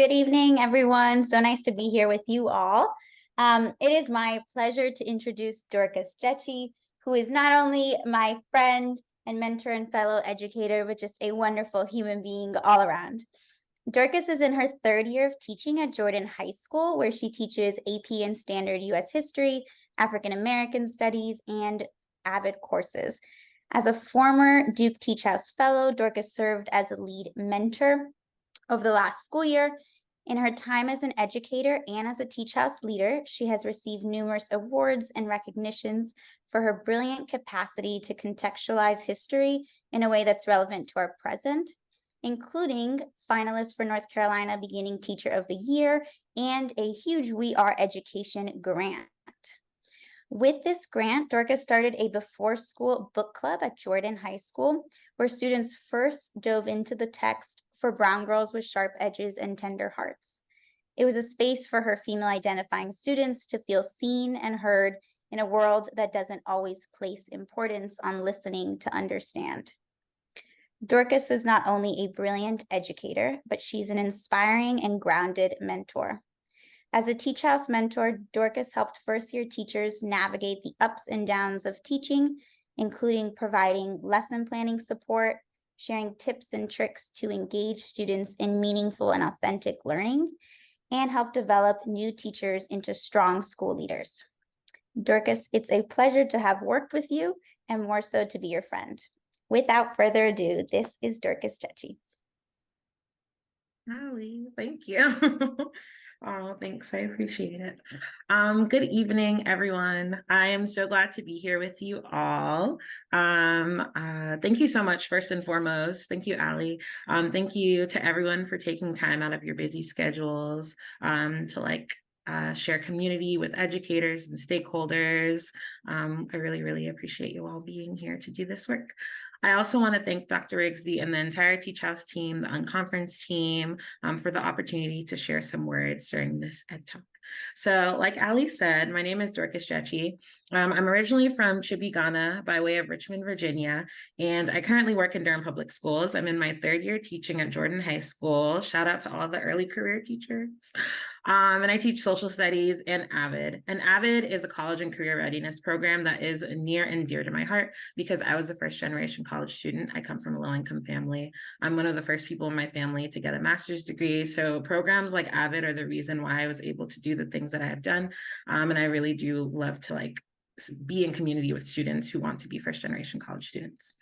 Good evening, everyone. So nice to be here with you all. It is my pleasure to introduce Dorcas Gyekye, who is not only my friend and mentor and fellow educator, but just a wonderful human being all around. Dorcas is in her third year of teaching at Jordan High School, where she teaches AP and Standard U.S. History, African American Studies, and AVID courses. As a former Duke TeachHouse Fellow, Dorcas served as a lead mentor over the last school year. In her time as an educator and as a TeachHouse leader, she has received numerous awards and recognitions for her brilliant capacity to contextualize history in a way that's relevant to our present, including finalist for North Carolina Beginning Teacher of the Year and a huge WeAre Education Grant. With this grant, Dorcas started a before-school book club at Jordan High School, where students first dove into the text for Brown Girls with Sharp Edges and Tender Hearts. It was a space for her female-identifying students to feel seen and heard in a world that doesn't always place importance on listening to understand. Dorcas is not only a brilliant educator, but she's an inspiring and grounded mentor. As a TeachHouse mentor, Dorcas helped first-year teachers navigate the ups and downs of teaching, including providing lesson planning support, sharing tips and tricks to engage students in meaningful and authentic learning, and help develop new teachers into strong school leaders. Dorcas, it's a pleasure to have worked with you, and more so to be your friend. Without further ado, this is Dorcas Gyekye. Holly, thank you. Oh, thanks. I appreciate it. Good evening, everyone. I am so glad to be here with you all. Thank you so much, first and foremost. Thank you, Allie. Thank you to everyone for taking time out of your busy schedules to share community with educators and stakeholders. I really, really appreciate you all being here to do this work. I also want to thank Dr. Rigsby and the entire TeachHouse team, the UnConference team, for the opportunity to share some words during this EdTalk. So like Ali said, my name is Dorcas Gyekye. I'm originally from Chibi, Ghana, by way of Richmond, Virginia, and I currently work in Durham Public Schools. I'm in my third year teaching at Jordan High School. Shout out to all the early career teachers. And I teach social studies and AVID. And AVID is a college and career readiness program that is near and dear to my heart because I was a first generation college student. I come from a low income family. I'm one of the first people in my family to get a master's degree. So programs like AVID are the reason why I was able to do the things that I have done. And I really do love to be in community with students who want to be first generation college students.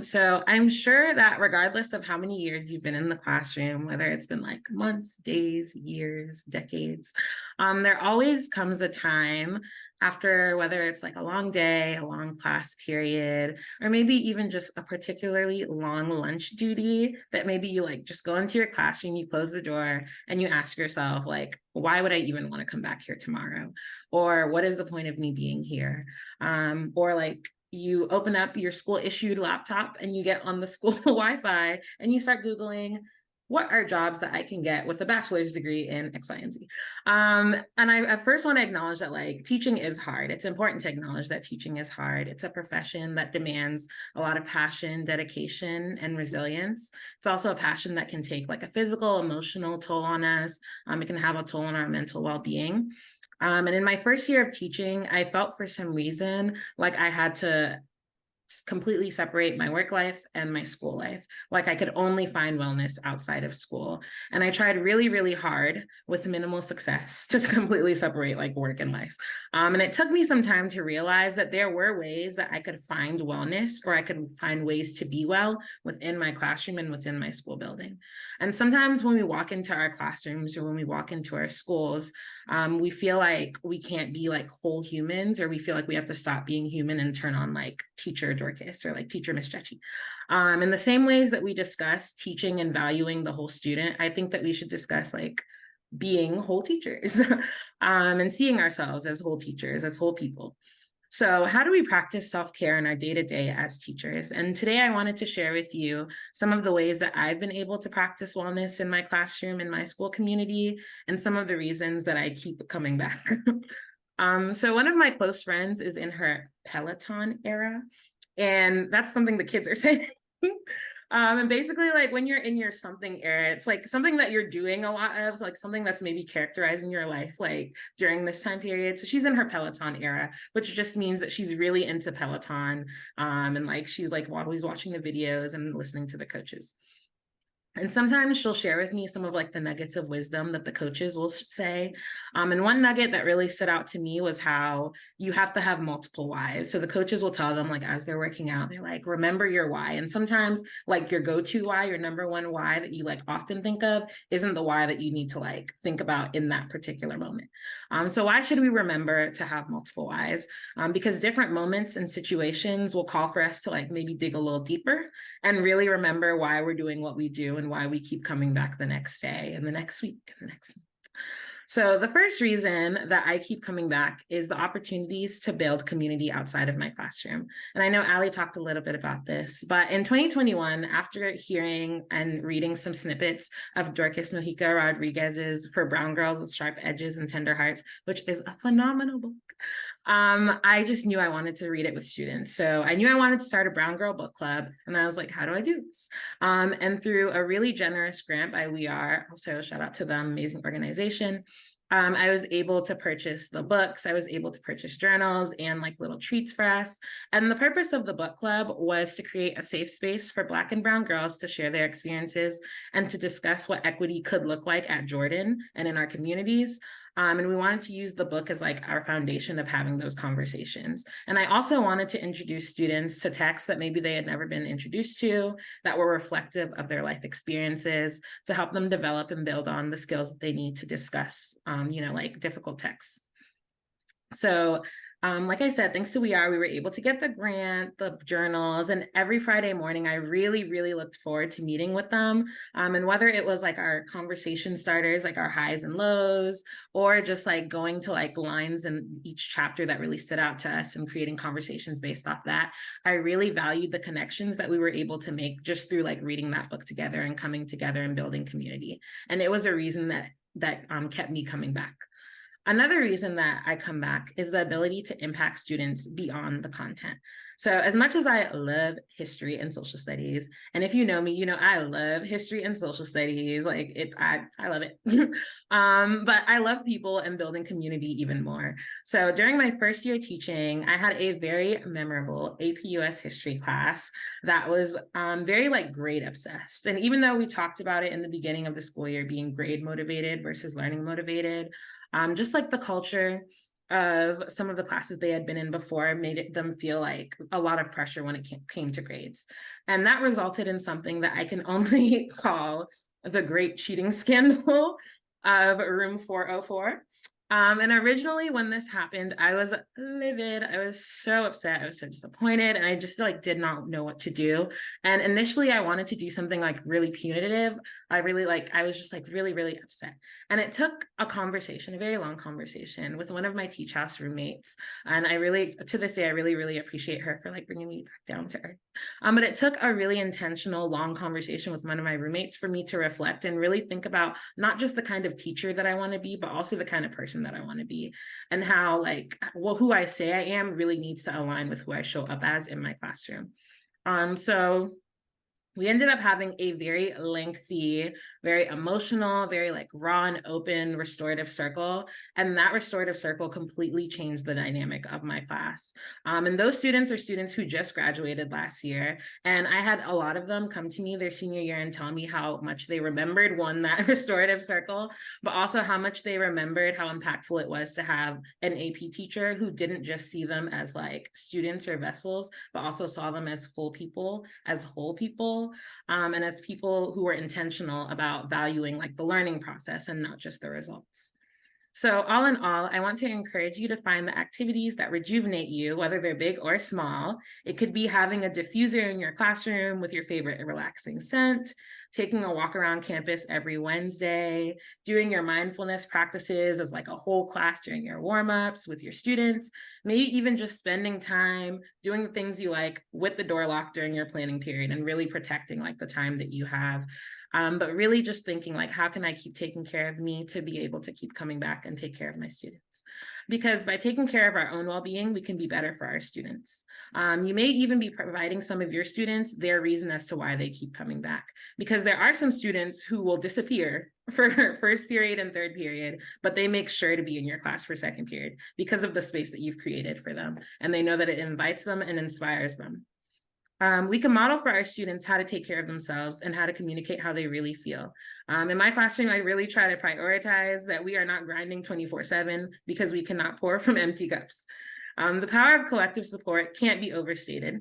So I'm sure that regardless of how many years you've been in the classroom, whether it's been like months, days, years, decades, there always comes a time after, whether it's like a long day, a long class period, or maybe even just a particularly long lunch duty, that maybe you just go into your classroom, you close the door, and you ask yourself, why would I even want to come back here tomorrow? Or what is the point of me being here? Or you open up your school issued laptop and you get on the school Wi-Fi and you start Googling, what are jobs that I can get with a bachelor's degree in X, Y, and Z? And I at first want to acknowledge that teaching is hard. It's important to acknowledge that teaching is hard. It's a profession that demands a lot of passion, dedication, and resilience. It's also a passion that can take a physical, emotional toll on us. It can have a toll on our mental well-being. And in my first year of teaching, I felt for some reason like I had to completely separate my work life and my school life. I could only find wellness outside of school. And I tried really, really hard with minimal success to completely separate work and life. And it took me some time to realize that there were ways that I could find wellness, or I could find ways to be well within my classroom and within my school building. And sometimes when we walk into our classrooms or when we walk into our schools, we feel like we can't be whole humans, or we feel like we have to stop being human and turn on teacher Dorcas or teacher Miss Gyekye. In the same ways that we discuss teaching and valuing the whole student, I think that we should discuss being whole teachers and seeing ourselves as whole teachers, as whole people. So how do we practice self-care in our day-to-day as teachers? And today I wanted to share with you some of the ways that I've been able to practice wellness in my classroom, in my school community, and some of the reasons that I keep coming back. So one of my close friends is in her Peloton era, and that's something the kids are saying. And basically, like when you're in your something era, it's like something that you're doing a lot of, like something that's maybe characterizing your life, like during this time period. So she's in her Peloton era, which just means that she's really into Peloton. And like she's like always watching the videos and listening to the coaches. And sometimes she'll share with me some of like the nuggets of wisdom that the coaches will say. And one nugget that really stood out to me was how you have to have multiple whys. So the coaches will tell them, like, as they're working out, they're like, remember your why. And sometimes like your go-to why, your number one why that you like often think of isn't the why that you need to like think about in that particular moment. So why should we remember to have multiple whys? Because different moments and situations will call for us to like maybe dig a little deeper and really remember why we're doing what we do and why we keep coming back the next day and the next week and the next month. So the first reason that I keep coming back is the opportunities to build community outside of my classroom. And I know Ali talked a little bit about this, but in 2021, after hearing and reading some snippets of Dorcas Mojica Rodriguez's For Brown Girls with Sharp Edges and Tender Hearts, which is a phenomenal book, I just knew I wanted to read it with students. So I knew I wanted to start a Brown Girl book club. And I was like, how do I do this? And through a really generous grant by WeAre, also shout out to them, amazing organization, I was able to purchase the books. I was able to purchase journals and like little treats for us. And the purpose of the book club was to create a safe space for Black and Brown girls to share their experiences and to discuss what equity could look like at Jordan and in our communities. And we wanted to use the book as like our foundation of having those conversations. And I also wanted to introduce students to texts that maybe they had never been introduced to, that were reflective of their life experiences, to help them develop and build on the skills that they need to discuss, like difficult texts. So like I said, thanks to WeAre, we were able to get the grant, the journals, and every Friday morning, I really, really looked forward to meeting with them. And whether it was like our conversation starters, like our highs and lows, or just like going to like lines in each chapter that really stood out to us and creating conversations based off that, I really valued the connections that we were able to make just through like reading that book together and coming together and building community. And it was a reason that kept me coming back. Another reason that I come back is the ability to impact students beyond the content. So as much as I love history and social studies, and if you know me, you know I love history and social studies, like I love it. But I love people and building community even more. So during my first year teaching, I had a very memorable AP US history class that was very like grade obsessed. And even though we talked about it in the beginning of the school year being grade motivated versus learning motivated, just like the culture of some of the classes they had been in before made them feel like a lot of pressure when it came to grades. And that resulted in something that I can only call the great cheating scandal of room 404. And originally when this happened, I was livid. I was so upset. I was so disappointed. And I just like did not know what to do. And initially I wanted to do something like really punitive. I was just like really, really upset. And it took a conversation, a very long conversation with one of my TeachHouse roommates. And I really, to this day, I really, really appreciate her for like bringing me back down to earth. But it took a really intentional, long conversation with one of my roommates for me to reflect and really think about not just the kind of teacher that I want to be, but also the kind of person that I want to be, and how who I say I am really needs to align with who I show up as in my classroom. So we ended up having a very lengthy, very emotional, very like raw and open restorative circle. And that restorative circle completely changed the dynamic of my class. And those students are students who just graduated last year. And I had a lot of them come to me their senior year and tell me how much they remembered, one, that restorative circle, but also how much they remembered how impactful it was to have an AP teacher who didn't just see them as like students or vessels, but also saw them as full people, as whole people. And as people who were intentional about valuing like the learning process and not just the results. So all in all, I want to encourage you to find the activities that rejuvenate you, whether they're big or small. It could be having a diffuser in your classroom with your favorite relaxing scent, taking a walk around campus every Wednesday, doing your mindfulness practices as like a whole class during your warm-ups with your students, maybe even just spending time doing the things you like with the door locked during your planning period and really protecting like the time that you have. but really just thinking like, how can I keep taking care of me to be able to keep coming back and take care of my students? Because by taking care of our own well-being, we can be better for our students. You may even be providing some of your students their reason as to why they keep coming back, because there are some students who will disappear for first period and third period, but they make sure to be in your class for second period because of the space that you've created for them. And they know that it invites them and inspires them. We can model for our students how to take care of themselves and how to communicate how they really feel. In my classroom, I really try to prioritize that we are not grinding 24/7 because we cannot pour from empty cups. The power of collective support can't be overstated.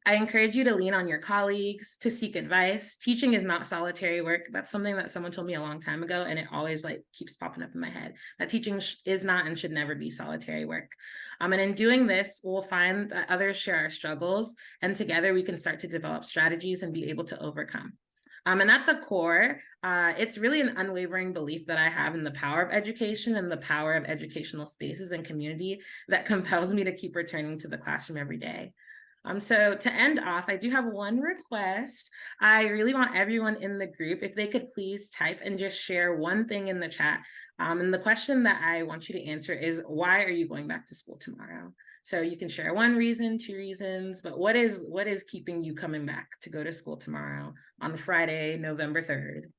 I encourage you to lean on your colleagues, to seek advice. Teaching is not solitary work. That's something that someone told me a long time ago, and it always like keeps popping up in my head, that teaching is not and should never be solitary work. And in doing this, we'll find that others share our struggles, and together we can start to develop strategies and be able to overcome. And at the core, it's really an unwavering belief that I have in the power of education and the power of educational spaces and community that compels me to keep returning to the classroom every day. So to end off, I do have one request. I really want everyone in the group, if they could please type and just share one thing in the chat. And the question that I want you to answer is, why are you going back to school tomorrow? So you can share one reason, two reasons, but what is keeping you coming back to go to school tomorrow on Friday, November 3rd?